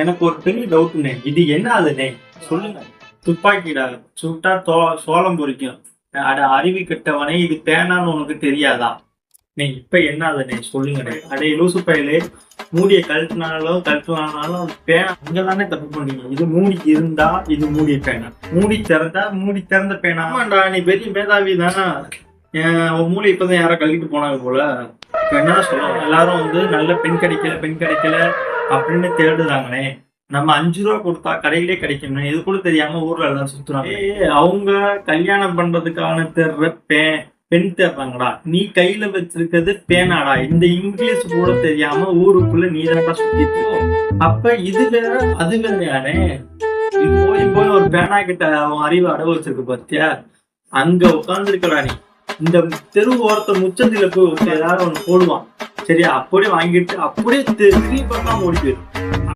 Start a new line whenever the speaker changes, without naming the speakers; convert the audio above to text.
எனக்கு ஒரு பெரிய டவுட்னே, இது என்ன ஆகுதுண்ணே சொல்லுங்க. துப்பாக்கிடா சுட்டா சோளம் பொரிக்கும். அட அறிவு கெட்டவனே, இது பேனான்னு உனக்கு தெரியாதா? நீ இப்ப என்ன ஆகுதுண்ணே சொல்லுங்கண்ணே. அடே லூசு பயலே, மூடிய கழட்டினாலும் அது பேனா. அங்கதானே தப்பு பண்ணீங்க. இது மூடி இருந்தா இது மூடிய பேனா, மூடி திறந்த பேனா. ஆமாண்டா, நீ பெரிய மேதாவி தானா? உன் மூளை இப்பதான் யாரோ கழட்டிட்டு போனாங்க போல. இப்ப என்ன சொல்லுவோம், எல்லாரும் நல்ல பெண் கிடைக்கல அப்படின்னு தேடுறாங்களே. நம்ம 5 ரூபா கொடுத்தா கடையிலே கிடைக்கும், இது கூட தெரியாம ஊர்ல எல்லாம் சுத்துறாங்க. அவங்க கல்யாணம் பண்றதுக்கான தேடுற பெண் தேடுறாங்கடா. நீ கையில வச்சிருக்கிறது பேனாடா. இந்த இங்கிலீஷ் கூட தெரியாம ஊருக்குள்ள நீ தான்டா சுத்திட்டு. அப்ப இது வேற அது வேறையானே. போய் ஒரு பேனா கிட்ட அவன் அறிவு அடவு வச்சிருக்கு பாத்தியா? அங்க உட்கார்ந்து இருக்கடா நீ. இந்த தெரு ஓரத்தை முச்சந்தில போய் ஏதாவது ஒண்ணு போடுவான் சரியா, அப்படியே வாங்கிட்டு அப்படியே திரும்பி பண்ணா ஓடி போயிடும்.